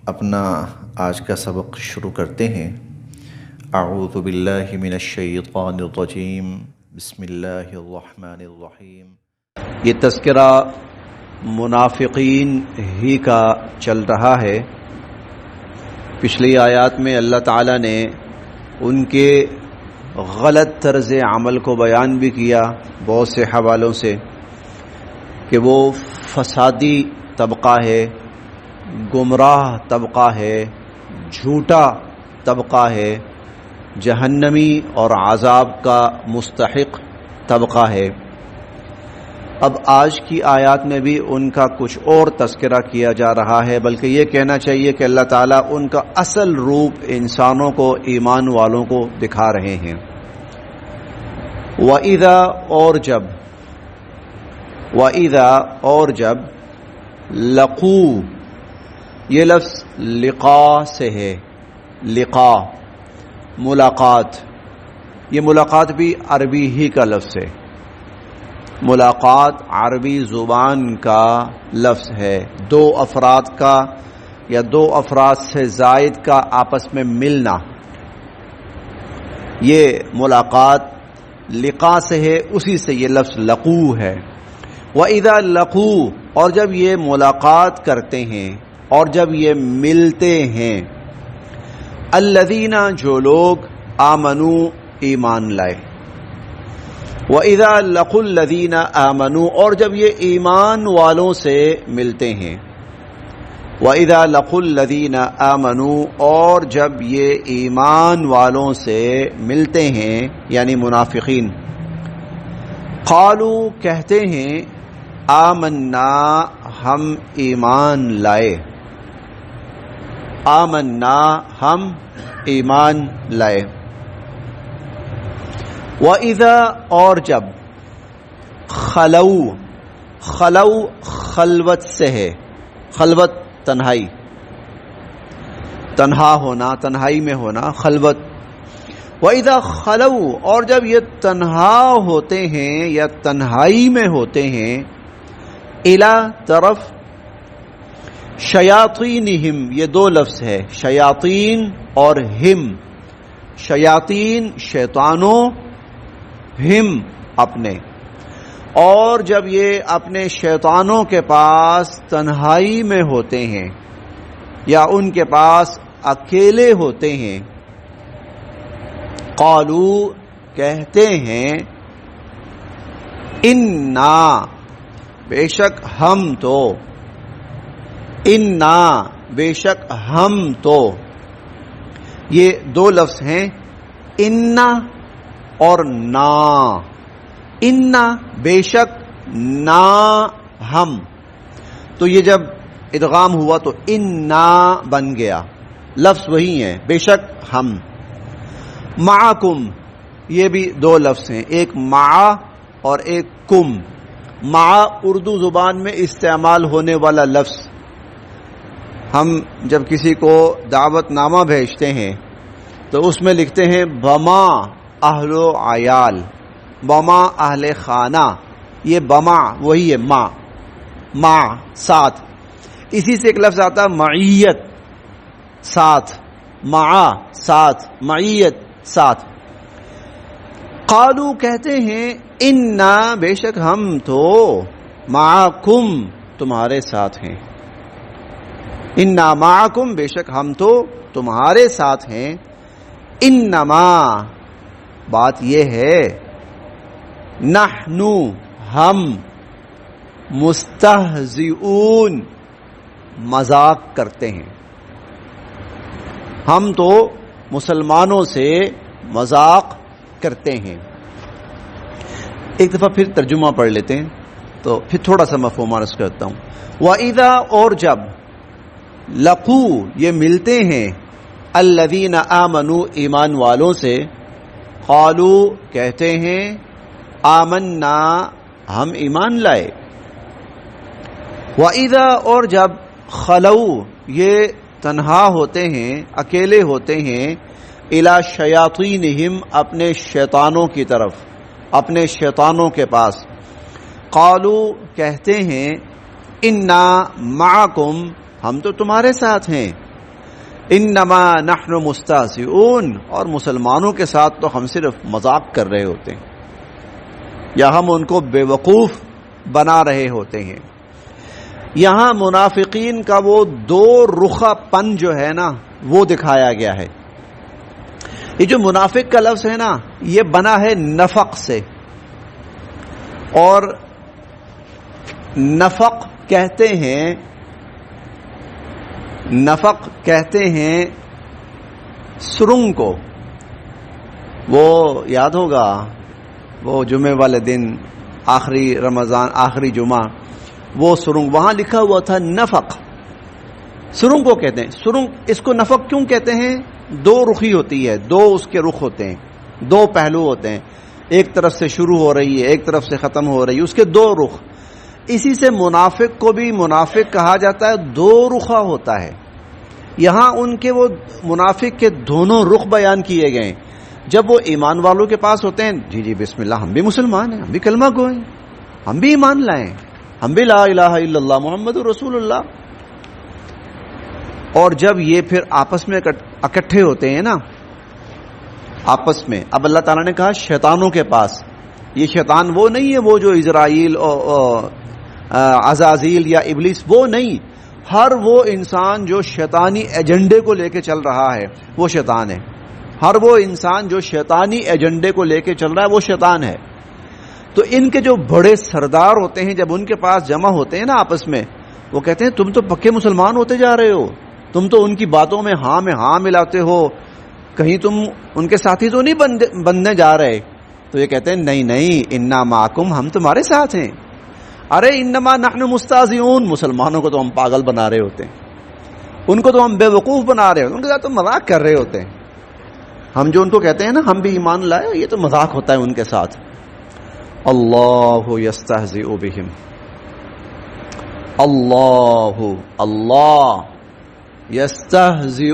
اپنا آج کا سبق شروع کرتے ہیں۔ اعوذ باللہ من الشیطان الرجیم، بسم اللہ الرحمن الرحیم۔ یہ تذکرہ منافقین ہی کا چل رہا ہے۔ پچھلی آیات میں اللہ تعالیٰ نے ان کے غلط طرز عمل کو بیان بھی کیا بہت سے حوالوں سے کہ وہ فسادی طبقہ ہے، گمراہ طبقہ ہے، جھوٹا طبقہ ہے، جہنمی اور عذاب کا مستحق طبقہ ہے۔ اب آج کی آیات میں بھی ان کا کچھ اور تذکرہ کیا جا رہا ہے، بلکہ یہ کہنا چاہیے کہ اللہ تعالیٰ ان کا اصل روپ انسانوں کو، ایمان والوں کو دکھا رہے ہیں۔ وَإِذَا اور جب لَقُوا، یہ لفظ لقاء سے ہے، لقاء ملاقات، یہ ملاقات بھی عربی ہی کا لفظ ہے، ملاقات عربی زبان کا لفظ ہے، دو افراد کا یا دو افراد سے زائد کا آپس میں ملنا، یہ ملاقات لقاء سے ہے، اسی سے یہ لفظ لقو ہے۔ وَإِذَا لَقُوا اور جب یہ ملاقات کرتے ہیں اور جب یہ ملتے ہیں، الذین جو لوگ آمنوا ایمان لائے، وَإِذَا لَقُوا الَّذِينَ آمَنُوا اور جب یہ ایمان والوں سے ملتے ہیں، وَإِذَا لَقُوا الَّذِينَ آمَنُوا اور جب یہ ایمان والوں سے ملتے ہیں یعنی منافقین، قالوا کہتے ہیں آمنا ہم ایمان لائے، آمنا ہم ایمان لائے۔ وَإِذَا اور جب خلو خلوت سے ہے، خلوت تنہائی، تنہا ہونا، تنہائی میں ہونا، خلوت۔ وَإِذَا خلو اور جب یہ تنہا ہوتے ہیں یا تنہائی میں ہوتے ہیں، اِلَى طرف شیاطینہم، یہ دو لفظ ہے، شیاطین اور ہم، شیاطین شیطانوں، ہم اپنے، اور جب یہ اپنے شیطانوں کے پاس تنہائی میں ہوتے ہیں یا ان کے پاس اکیلے ہوتے ہیں، قالو کہتے ہیں انا بے شک ہم تو، انا بے شک ہم تو، یہ دو لفظ ہیں انا اور نا، انا بے شک، نا ہم، تو یہ جب ادغام ہوا تو انا بن گیا، لفظ وہی ہے، بے شک ہم۔ معکم یہ بھی دو لفظ ہیں، ایک مع اور ایک کم۔ مع اردو زبان میں استعمال ہونے والا لفظ، ہم جب کسی کو دعوت نامہ بھیجتے ہیں تو اس میں لکھتے ہیں بما اہل و عیال، بما اہل خانہ، یہ بما وہی ہے، مع ساتھ، اسی سے ایک لفظ آتا معیت، ساتھ، مع ساتھ، معیت ساتھ۔ قالو کہتے ہیں انا بے شک ہم تو معکم تمہارے ساتھ ہیں، انا معکم بے شک ہم تو تمہارے ساتھ ہیں، انما بات یہ ہے نحنو ہم مستہزئون مذاق کرتے ہیں، ہم تو مسلمانوں سے مذاق کرتے ہیں۔ ایک دفعہ پھر ترجمہ پڑھ لیتے ہیں تو پھر تھوڑا سا مفہوم عرض کرتا ہوں۔ وَإِذَا اور جب لَقُوا یہ ملتے ہیں، الَّذِينَ آمَنُوا ایمان والوں سے، قالوا کہتے ہیں آمنا ہم ایمان لائے۔ وَإِذَا اور جب خلو یہ تنہا ہوتے ہیں، اکیلے ہوتے ہیں، اِلَى شیاطینہم اپنے شیطانوں کی طرف، اپنے شیطانوں کے پاس، قالو کہتے ہیں انا معکم ہم تو تمہارے ساتھ ہیں، انما نحن مستہزئون، اور مسلمانوں کے ساتھ تو ہم صرف مذاق کر رہے ہوتے ہیں یا ہم ان کو بے وقوف بنا رہے ہوتے ہیں۔ یہاں منافقین کا وہ دو رخا پن جو ہے نا وہ دکھایا گیا ہے۔ یہ جو منافق کا لفظ ہے نا یہ بنا ہے نفق سے، اور نفق کہتے ہیں سرنگ کو۔ وہ یاد ہوگا وہ جمعے والے دن آخری رمضان آخری جمعہ وہ سرنگ وہاں لکھا ہوا تھا نفق، سرنگ کو کہتے ہیں۔ سرنگ اس کو نفق کیوں کہتے ہیں؟ دو رخی ہوتی ہے، دو اس کے رخ ہوتے ہیں، دو پہلو ہوتے ہیں، ایک طرف سے شروع ہو رہی ہے ایک طرف سے ختم ہو رہی ہے، اس کے دو رخ۔ اسی سے منافق کو بھی منافق کہا جاتا ہے، دو رخا ہوتا ہے۔ یہاں ان کے وہ منافق کے دونوں رخ بیان کیے گئے ہیں۔ جب وہ ایمان والوں کے پاس ہوتے ہیں، جی جی بسم اللہ، ہم بھی مسلمان ہیں، ہم بھی کلمہ گو ہیں، ہم بھی ایمان لائیں، ہم بھی لا الہ الا اللہ محمد رسول اللہ۔ اور جب یہ پھر آپس میں اکٹھے ہوتے ہیں نا آپس میں، اب اللہ تعالیٰ نے کہا شیطانوں کے پاس، یہ شیطان وہ نہیں ہے وہ جو اسرائیل عزازیل یا ابلیس، وہ نہیں، ہر وہ انسان جو شیطانی ایجنڈے کو لے کے چل رہا ہے وہ شیطان ہے۔ ہر وہ انسان جو شیطانی ایجنڈے کو لے کے چل رہا ہے وہ شیطان ہے۔ تو ان کے جو بڑے سردار ہوتے ہیں جب ان کے پاس جمع ہوتے ہیں نا آپس میں، وہ کہتے ہیں تم تو پکے مسلمان ہوتے جا رہے ہو، تم تو ان کی باتوں میں ہاں ملاتے ہو، کہیں تم ان کے ساتھی تو نہیں بننے جا رہے؟ تو یہ کہتے ہیں نہیں انا معکم، ہم تمہارے ساتھ ہیں۔ ارے انما نحن مستہزئون، مسلمانوں کو تو ہم پاگل بنا رہے ہوتے ہیں، ان کو تو ہم بے وقوف بنا رہے ہوتے ہیں، ان کے ساتھ تو مذاق کر رہے ہوتے ہیں۔ ہم جو ان کو کہتے ہیں نا ہم بھی ایمان لائے، یہ تو مذاق ہوتا ہے ان کے ساتھ۔ اللہ یستہزئ بہم، اللہ یستہزئ،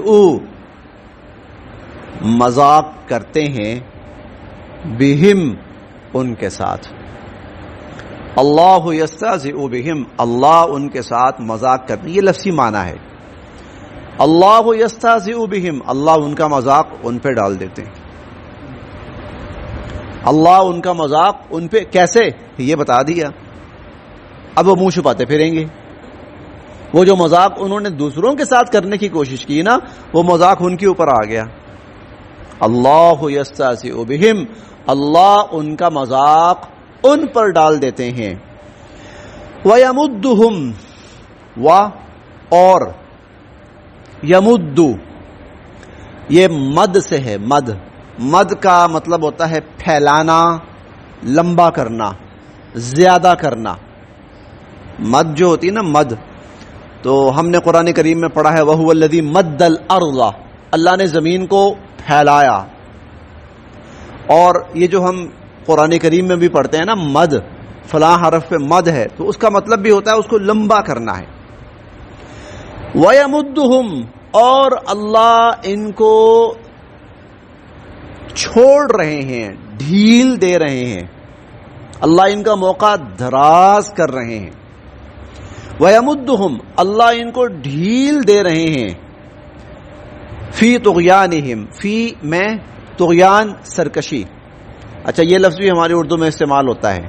مذاق کرتے ہیں، بہم ان کے ساتھ۔ اللہ یستہزئ بہم، اللہ ان کے ساتھ مذاق کرتے ہیں، یہ لفظی معنی ہے۔ اللہ یستہزئ بہم، اللہ ان کا مذاق ان پہ ڈال دیتے ہیں۔ اللہ ان کا مذاق ان پہ کیسے، یہ بتا دیا، اب وہ منہ چھپاتے پھریں گے۔ وہ جو مذاق انہوں نے دوسروں کے ساتھ کرنے کی کوشش کی نا وہ مذاق ان کے اوپر آ گیا۔ اللہ یستہزئ بہم، اللہ ان کا مذاق ان پر ڈال دیتے ہیں۔ وَيَمُدُّهُمْ، اور یمد، یہ مد سے ہے، مد کا مطلب ہوتا ہے پھیلانا، لمبا کرنا، زیادہ کرنا۔ مد جو ہوتی ہے نا مد، تو ہم نے قرآن کریم میں پڑھا ہے وَهُوَ الَّذِي مَدَّ الْأَرْضَ، اللہ نے زمین کو پھیلایا۔ اور یہ جو ہم قرآن کریم میں بھی پڑھتے ہیں نا مد، فلاں حرف پہ مد ہے، تو اس کا مطلب بھی ہوتا ہے اس کو لمبا کرنا ہے۔ وَيَمُدُّهُمْ، اور اللہ ان کو چھوڑ رہے ہیں، ڈھیل دے رہے ہیں، اللہ ان کا موقع دراز کر رہے ہیں۔ وَيَمُدُّهُمْ، اللہ ان کو ڈھیل دے رہے ہیں، فی طغیانہم، فی میں طغیان سرکشی۔ اچھا یہ لفظ بھی ہماری اردو میں استعمال ہوتا ہے،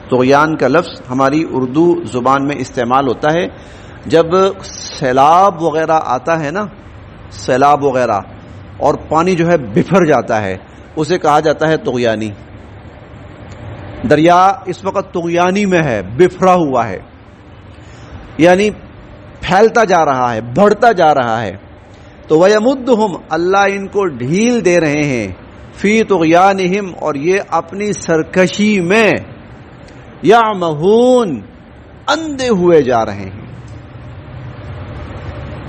طغیان کا لفظ ہماری اردو زبان میں استعمال ہوتا ہے جب سیلاب وغیرہ آتا ہے نا، سیلاب وغیرہ، اور پانی جو ہے بفر جاتا ہے، اسے کہا جاتا ہے طغیانی۔ دریا اس وقت طغیانی میں ہے، بفرا ہوا ہے، یعنی پھیلتا جا رہا ہے، بڑھتا جا رہا ہے۔ تو وَيَمُدُّهُمْ، اللہ ان کو ڈھیل دے رہے ہیں، فی طغیانہم، اور یہ اپنی سرکشی میں، یعمہون، اندھے ہوئے جا رہے ہیں،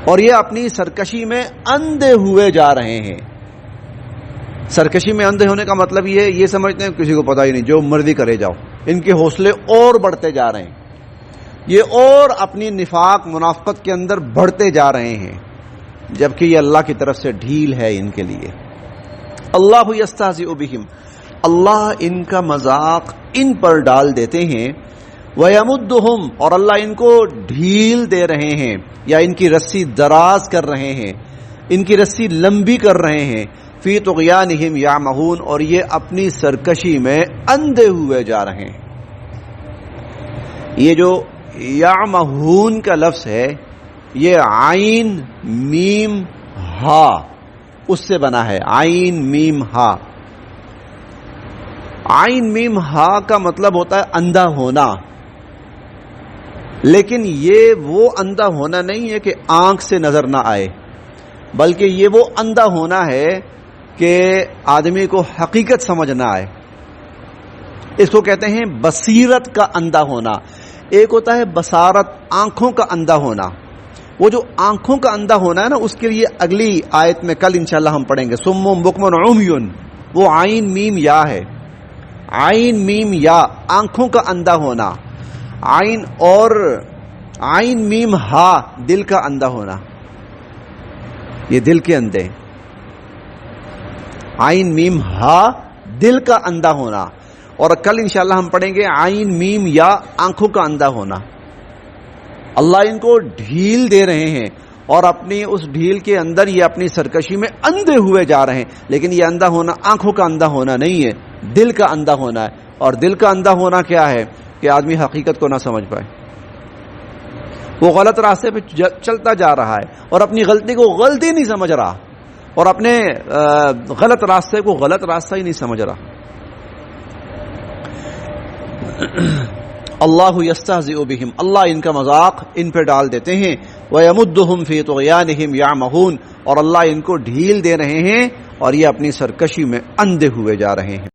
اور یہ اپنی سرکشی میں اندھے ہوئے جا رہے ہیں۔ سرکشی میں اندھے ہونے کا مطلب یہ سمجھتے ہیں کسی کو پتہ ہی نہیں، جو مرضی کرے جاؤ، ان کے حوصلے اور بڑھتے جا رہے ہیں، یہ اور اپنی نفاق منافقت کے اندر بڑھتے جا رہے ہیں، جبکہ یہ اللہ کی طرف سے ڈھیل ہے ان کے لیے۔ اللہ یستہزئ بہم، اللہ ان کا مذاق ان پر ڈال دیتے ہیں۔ وَيَمُدُّهُمْ اور اللہ ان کو ڈھیل دے رہے ہیں یا ان کی رسی دراز کر رہے ہیں، ان کی رسی لمبی کر رہے ہیں، فی طغیانہم یعمہون اور یہ اپنی سرکشی میں اندھے ہوئے جا رہے ہیں۔ یہ جو یعمہون کا لفظ ہے یہ عین میم ہا اس سے بنا ہے، عین میم ہا۔ عین میم ہا کا مطلب ہوتا ہے اندھا ہونا، لیکن یہ وہ اندھا ہونا نہیں ہے کہ آنکھ سے نظر نہ آئے، بلکہ یہ وہ اندھا ہونا ہے کہ آدمی کو حقیقت سمجھ نہ آئے۔ اس کو کہتے ہیں بصیرت کا اندھا ہونا۔ ایک ہوتا ہے بصارت، آنکھوں کا اندھا ہونا۔ وہ جو آنکھوں کا اندھا ہونا ہے نا، اس کے لیے اگلی آیت میں کل انشاءاللہ ہم پڑھیں گے، صم بکم عمی، وہ عین میم یا ہے۔ عین میم یا آنکھوں کا اندھا ہونا، عین اور عین میم ہا دل کا اندھا ہونا، یہ دل کے اندھے۔ عین میم ہا دل کا اندھا ہونا، اور کل انشاءاللہ ہم پڑھیں گے عین میم یا آنکھوں کا اندھا ہونا۔ اللہ ان کو ڈھیل دے رہے ہیں اور اپنی اس ڈھیل کے اندر یہ اپنی سرکشی میں اندھے ہوئے جا رہے ہیں، لیکن یہ اندھا ہونا آنکھوں کا اندھا ہونا نہیں ہے، دل کا اندھا ہونا ہے۔ اور دل کا اندھا ہونا کیا ہے؟ کہ آدمی حقیقت کو نہ سمجھ پائے، وہ غلط راستے پہ چلتا جا رہا ہے اور اپنی غلطی کو غلطی نہیں سمجھ رہا، اور اپنے غلط راستے کو غلط راستہ ہی نہیں سمجھ رہا۔ اللہ یستہزئ بہم، اللہ ان کا مذاق ان پہ ڈال دیتے ہیں۔ وَيَمُدُّهُمْ فِي طُغْيَانِهِمْ يَعْمَهُونَ اور اللہ ان کو ڈھیل دے رہے ہیں اور یہ اپنی سرکشی میں اندھے ہوئے جا رہے ہیں۔